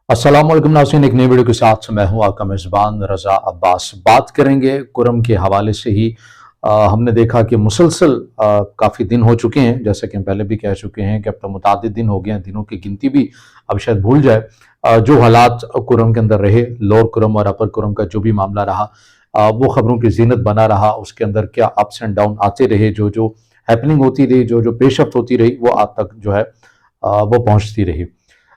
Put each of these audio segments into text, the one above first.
अस्सलाम वालेकुम नाज़रीन, एक नई वीडियो के साथ मैं हूं आपका मेज़बान रज़ा अब्बास। बात करेंगे कुरम के हवाले से ही। हमने देखा कि मुसलसल काफ़ी दिन हो चुके हैं, जैसे कि हम पहले भी कह चुके हैं कि अब तो मुतादिद दिन हो गए हैं, दिनों की गिनती भी अब शायद भूल जाए। जो हालात कुरम के अंदर रहे, लोअर कुरम और अपर कुरम का जो भी मामला रहा, वो खबरों की ज़ीनत बना रहा। उसके अंदर क्या अप्स एंड डाउन आते रहे, जो जो हैपनिंग होती रही, जो जो पेशरफ्त होती रही, वो आप तक जो है वो पहुंचती रही।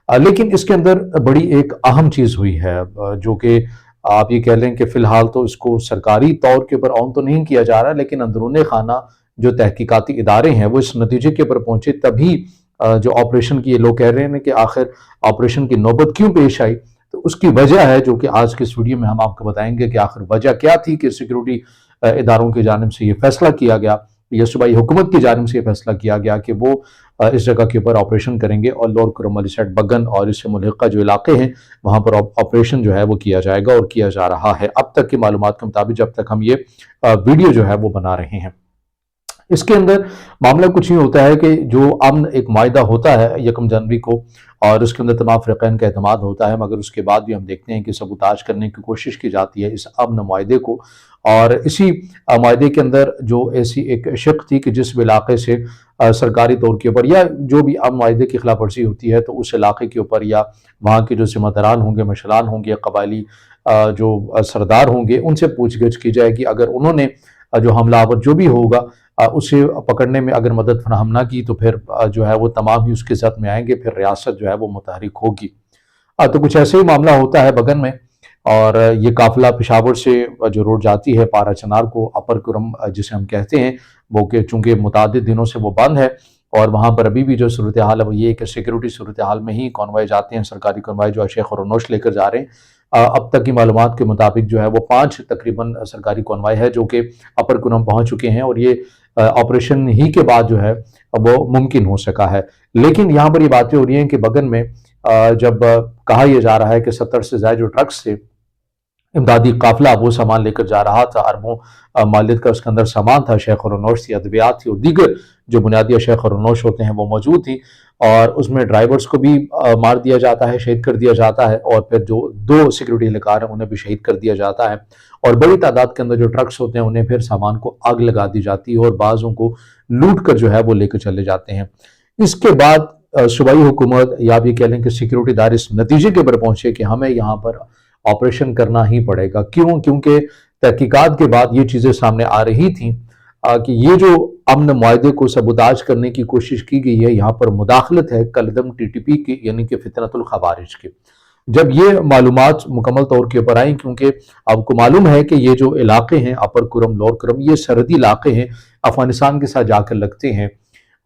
लेकिन इसके अंदर बड़ी एक अहम चीज़ हुई है, जो कि आप ये कह लें कि फ़िलहाल तो इसको सरकारी तौर के ऊपर ऑन तो नहीं किया जा रहा, लेकिन अंदरूनी खाना जो तहकीकाती इदारे हैं वो इस नतीजे के ऊपर पहुंचे तभी जो ऑपरेशन की ये लोग कह रहे हैं कि आखिर ऑपरेशन की नौबत क्यों पेश आई। तो उसकी वजह है जो कि आज के इस वीडियो में हम आपको बताएंगे कि आखिर वजह क्या थी कि सिक्योरिटी इदारों की जानिब से ये फैसला किया गया, या सूबाई हुकूमत की जानिब से ये फैसला किया गया कि वो इस जगह के ऊपर ऑपरेशन करेंगे और लोअर कुरम वाली साइड बगन और इससे मुल्हिका जो इलाके हैं वहाँ पर ऑपरेशन जो है वो किया जाएगा और किया जा रहा है अब तक की मालूमात के मुताबिक, जब तक हम ये वीडियो जो है वो बना रहे हैं। इसके अंदर मामला कुछ ही होता है कि जो अमन एक मायदा होता है 1 जनवरी को, और उसके अंदर तमाम फ़िरक़ैन का एतमाद होता है, मगर उसके बाद भी हम देखते हैं कि सबूताज करने की कोशिश की जाती है इस अमन मायदे को। और इसी मायदे के अंदर जो ऐसी एक शिक थी कि जिस इलाके से सरकारी तौर के ऊपर या जो भी अमन मायदे की खिलाफ वर्जी होती है, तो उस इलाके के ऊपर या वहाँ के जो ज़िम्मेदारान होंगे, मशरान होंगे, कबायली जो सरदार होंगे, उनसे पूछ गिछ की जाएगी। अगर उन्होंने जो हमलावर जो भी होगा उसे पकड़ने में अगर मदद फराहम ना की, तो फिर जो है वो तमाम ही उसके साथ में आएंगे, फिर रियासत जो है वो मुतहरिक होगी। तो कुछ ऐसे ही मामला होता है बगन में। और ये काफिला पेशावर से जो रोड जाती है पारा चनार को, अपर कुरम जिसे हम कहते हैं, वो कि चूंकि मुतादिद दिनों से वो बंद है, और वहाँ पर अभी भी जो सूरत हाल है वो ये कि सिक्योरिटी सूरत हाल में ही कॉन्वाय जाते हैं, सरकारी कॉन्वाय जो शेख रनोश लेकर जा रहे हैं। अब तक की मालूमात के मुताबिक जो है वो 5 तकरीबन सरकारी कॉन्वाय है जो कि अपर कुरम पहुँच चुके हैं, और ये ऑपरेशन ही के बाद जो है वो मुमकिन हो सका है। लेकिन यहाँ पर ये बातें हो रही हैं कि बगन में जब कहा यह जा रहा है कि 70 से ज़्यादा जो ट्रक्स थे, इमदादी काफिला वो सामान लेकर जा रहा था, अरबों मालियत का उसके अंदर सामान था, शेख रनोश थी, अद्वियात थी और दीगर जो बुनियादी शेख रनोश होते हैं वो मौजूद थी। और उसमें ड्राइवर्स को भी मार दिया जाता है, शहीद कर दिया जाता है, और फिर जो 2 सिक्योरिटी एहलकार हैं उन्हें भी शहीद कर दिया जाता है। और बड़ी तादाद के अंदर जो ट्रक्स होते हैं उन्हें फिर सामान को आग लगा दी जाती है और बाज़ों को लूट कर जो है वो लेकर चले जाते हैं। इसके बाद सूबाई हुकूमत या भी कह लें कि सिक्योरिटी इदारे इस नतीजे के ऊपर पहुंचे कि हमें यहाँ पर ऑपरेशन करना ही पड़ेगा। क्यों? क्योंकि तहकीकात के बाद ये चीज़ें सामने आ रही थी कि ये जो अमन मुआहदे को सबूताज करने की कोशिश की गई है, यहाँ पर मुदाखलत है कलदम टीटीपी की, यानी कि फितनतुल खवारिज की। जब ये मालूमात मुकम्मल तौर के ऊपर आई, क्योंकि आपको मालूम है कि ये जो इलाके हैं अपर कुरम, लोअर कुरम, ये सरहदी इलाके हैं, अफगानिस्तान के साथ जाकर लगते हैं,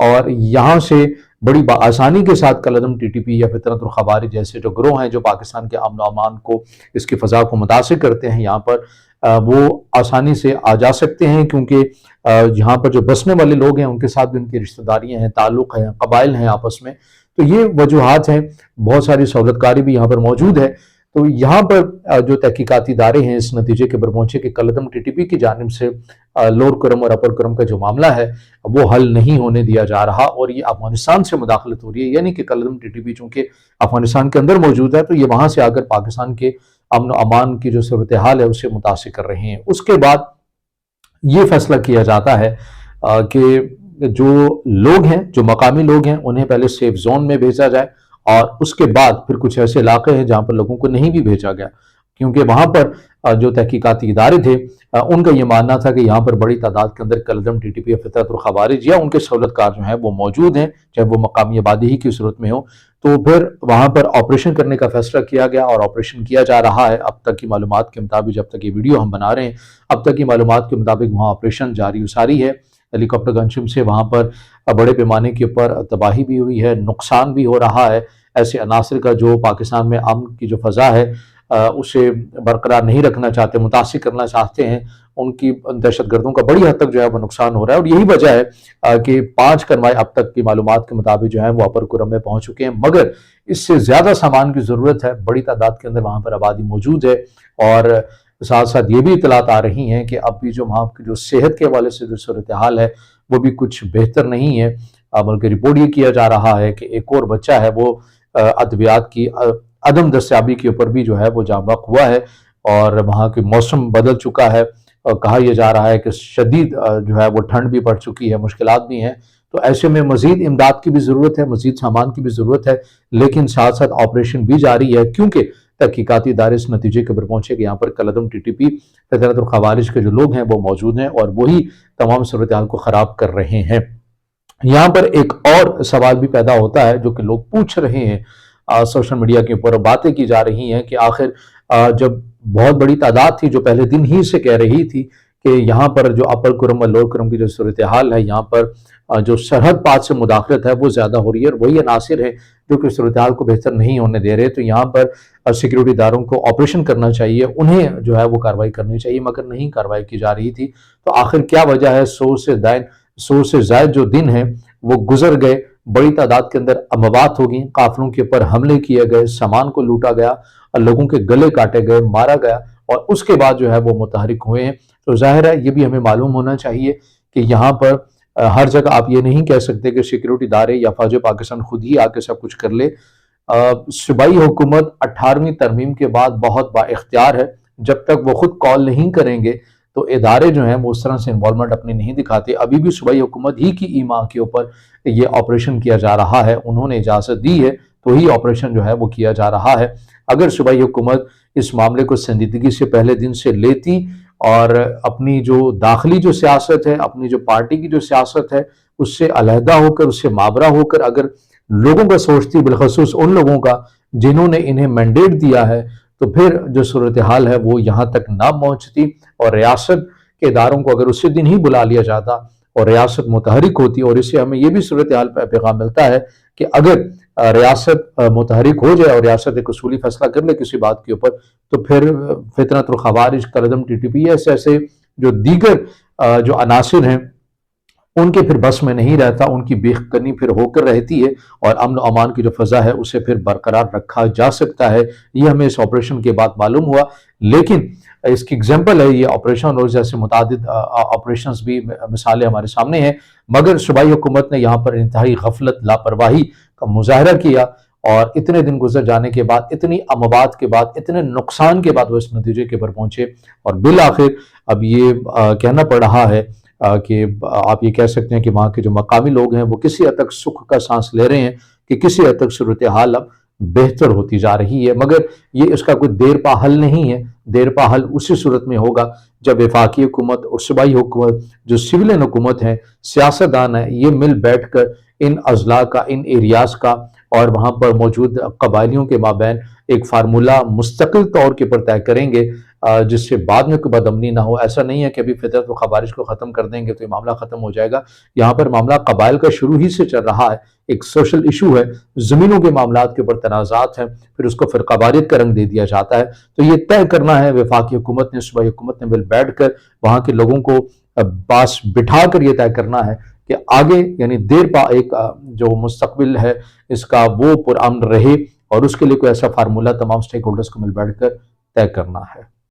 और यहाँ से बड़ी आसानी के साथ कलदम टीटीपी या फितरतुल खवारिज जैसे जो ग्रोह हैं जो पाकिस्तान के अमन अमान को, इसकी फ़ज़ा को मुतासिर करते हैं, यहाँ पर वो आसानी से आ जा सकते हैं, क्योंकि यहाँ पर जो बसने वाले लोग हैं उनके साथ भी उनकी रिश्तेदारियाँ हैं, ताल्लुक़ हैं, कबाइल हैं आपस में। तो ये वजूहात हैं, बहुत सारी सहूलतकारी भी यहाँ पर मौजूद है। तो यहाँ पर जो तहकीकाती इदारे हैं इस नतीजे के ऊपर पहुंचे कि कलदम टीटीपी की जानिब से लोअर कुरम और अपर कुरम का जो मामला है वो हल नहीं होने दिया जा रहा, और ये अफगानिस्तान से मुदाखलत हो रही है। यानी कि कलदम टीटीपी चूंकि अफगानिस्तान के अंदर मौजूद है, तो ये वहाँ से आकर पाकिस्तान के अमन अमान की जो सूरत हाल है उससे मुतासिर कर रहे हैं। उसके बाद ये फैसला किया जाता है कि जो लोग हैं, जो मकामी लोग हैं, उन्हें पहले सेफ जोन में भेजा जाए, और उसके बाद फिर कुछ ऐसे इलाके हैं जहाँ पर लोगों को नहीं भी भेजा गया, क्योंकि वहाँ पर जो तहकीकाती इदारे थे उनका ये मानना था कि यहाँ पर बड़ी तादाद के अंदर कलदम टीटीपी या फितरतुल खवारिज या उनके सहूलतकार जो हैं वो मौजूद हैं, चाहे वो मकामी आबादी ही की सूरत में हो। तो फिर वहाँ पर ऑपरेशन करने का फैसला किया गया, और ऑपरेशन किया जा रहा है। अब तक की मालूमात के मुताबिक, जब तक ये वीडियो हम बना रहे हैं, अब तक की मालूमात के मुताबिक वहाँ ऑपरेशन जारी सारी है। हेलीकॉप्टर गनशिप से वहाँ पर बड़े पैमाने के ऊपर तबाही भी हुई है, नुकसान भी हो रहा है। ऐसे अनासर का जो पाकिस्तान में अमन की जो फ़ज़ा है उसे बरकरार नहीं रखना चाहते, मुतासिर करना चाहते हैं, उनकी दहशतगर्दों का बड़ी हद तक जो है वो नुकसान हो रहा है। और यही वजह है कि 5 कन्वाय अब तक की मालूमात के मुताबिक जो है वो अपर कुरम में पहुंच चुके हैं, मगर इससे ज़्यादा सामान की ज़रूरत है। बड़ी तादाद के अंदर वहाँ पर आबादी मौजूद है, और साथ साथ ये भी इतलात आ रही हैं कि अब भी जो वहाँ की जो सेहत के हवाले से जो सूरत हाल है वो भी कुछ बेहतर नहीं है। बल्कि रिपोर्ट ये किया जा रहा है कि एक और बच्चा है वो अद्वियात की عدم دستیابی کے اوپر بھی جو ہے وہ جاں بحق ہوا ہے، اور وہاں کے موسم بدل چکا ہے، اور کہا یہ جا رہا ہے کہ شدید جو ہے وہ ٹھنڈ بھی پڑ چکی ہے، مشکلات بھی ہیں۔ تو ایسے میں مزید امداد کی بھی ضرورت ہے، مزید سامان کی بھی ضرورت ہے، لیکن ساتھ ساتھ آپریشن بھی جاری ہے، کیونکہ تحقیقاتی ادارے اس نتیجے کے اوپر پہنچے کہ یہاں پر کالعدم ٹی ٹی پی فطرت الخوارج کے جو لوگ ہیں وہ موجود ہیں، اور وہی تمام صورتحال کو خراب کر رہے ہیں۔ یہاں پر ایک اور سوال بھی پیدا ہوتا ہے جو کہ لوگ پوچھ رہے ہیں سوشل میڈیا کے اوپر، باتیں کی جا رہی ہیں کہ آخر جب بہت بڑی تعداد تھی جو پہلے دن ہی سے کہہ رہی تھی کہ یہاں پر جو اپر کرم اور لوور کرم کی جو صورتحال ہے، یہاں پر جو سرحد پار سے مداخلت ہے وہ زیادہ ہو رہی ہے، اور وہی عناصر ہے جو کہ صورتحال کو بہتر نہیں ہونے دے رہے، تو یہاں پر سیکیورٹی اداروں کو آپریشن کرنا چاہیے، انہیں جو ہے وہ کارروائی کرنی چاہیے، مگر نہیں کارروائی کی جا رہی تھی۔ تو آخر کیا وجہ ہے؟ 100 سے زائد جو دن ہیں وہ گزر گئے، بڑی تعداد کے اندر اموات ہو گئیں، قافلوں کے اوپر حملے کیے گئے، سامان کو لوٹا گیا، اور لوگوں کے گلے کاٹے گئے، مارا گیا، اور اس کے بعد جو ہے وہ متحرک ہوئے ہیں۔ تو ظاہر ہے یہ بھی ہمیں معلوم ہونا چاہیے کہ یہاں پر ہر جگہ آپ یہ نہیں کہہ سکتے کہ سیکیورٹی ادارے یا فوج پاکستان خود ہی آ کے سب کچھ کر لے۔ صوبائی حکومت 18ویں ترمیم کے بعد بہت با اختیار ہے، جب تک وہ خود کال نہیں کریں گے تو ادارے جو ہیں وہ اس طرح سے انوالومنٹ اپنی نہیں دکھاتے۔ ابھی بھی صوبائی حکومت ہی کی ایما کے اوپر یہ آپریشن کیا جا رہا ہے، انہوں نے اجازت دی ہے تو ہی آپریشن جو ہے وہ کیا جا رہا ہے۔ اگر صوبائی حکومت اس معاملے کو سنجیدگی سے پہلے دن سے لیتی اور اپنی جو داخلی جو سیاست ہے، اپنی جو پارٹی کی جو سیاست ہے، اس سے علیحدہ ہو کر، اس سے مابرہ ہو کر اگر لوگوں کا سوچتی، بالخصوص ان لوگوں کا جنہوں نے انہیں مینڈیٹ دیا ہے، تو پھر جو صورتحال ہے وہ یہاں تک نہ پہنچتی، اور ریاست کے اداروں کو اگر اسی دن ہی بلا لیا جاتا اور ریاست متحرک ہوتی۔ اور اس سے ہمیں یہ بھی صورتحال پیغام ملتا ہے کہ اگر ریاست متحرک ہو جائے اور ریاست ایک اصولی فیصلہ کر لے کسی بات کے اوپر، تو پھر فطرت الخوارج، کالعدم ٹی ٹی پی ایسے جو دیگر جو عناصر ہیں ان کے پھر بس میں نہیں رہتا، ان کی بیخ کنی پھر ہو کر رہتی ہے، اور امن و امان کی جو فضا ہے اسے پھر برقرار رکھا جا سکتا ہے۔ یہ ہمیں اس آپریشن کے بعد معلوم ہوا، لیکن اس کی اگزامپل ہے یہ آپریشن، اور جیسے متعدد آپریشنز بھی مثالیں ہمارے سامنے ہیں، مگر صوبائی حکومت نے یہاں پر انتہائی غفلت، لاپرواہی کا مظاہرہ کیا، اور اتنے دن گزر جانے کے بعد، اتنی اموات کے بعد، اتنے نقصان کے بعد وہ اس نتیجے کے پر پہنچے، اور بالآخر اب یہ کہنا پڑ رہا ہے کہ آپ یہ کہہ سکتے ہیں کہ وہاں کے جو مقامی لوگ ہیں وہ کسی حد تک سکھ کا سانس لے رہے ہیں کہ کسی حد تک صورتحال اب بہتر ہوتی جا رہی ہے، مگر یہ اس کا کوئی دیر پا حل نہیں ہے۔ دیر پا حل اسی صورت میں ہوگا جب وفاقی حکومت اور صوبائی حکومت، جو سویلین حکومت ہیں، سیاستدان ہیں، یہ مل بیٹھ کر ان اضلاع کا، ان ایریاز کا اور وہاں پر موجود قبائلیوں کے مابین ایک فارمولہ مستقل طور کے پر طے کریں گے، جس سے بعد میں کوئی بدامنی نہ ہو۔ ایسا نہیں ہے کہ ابھی فطرت و خوارج کو ختم کر دیں گے تو یہ معاملہ ختم ہو جائے گا۔ یہاں پر معاملہ قبائل کا شروع ہی سے چل رہا ہے، ایک سوشل ایشو ہے، زمینوں کے معاملات کے اوپر تنازعات ہیں، پھر اس کو فرقہ واریت کا رنگ دے دیا جاتا ہے۔ تو یہ طے کرنا ہے وفاقی حکومت نے، صوبائی حکومت نے مل بیٹھ کر وہاں کے لوگوں کو پاس بٹھا کر یہ طے کرنا ہے کہ آگے یعنی دیر پا ایک جو مستقبل ہے اس کا وہ پرامن رہے، اور اس کے لیے کوئی ایسا فارمولہ تمام سٹیک ہولڈرز کو مل بیٹھ کر طے کرنا ہے۔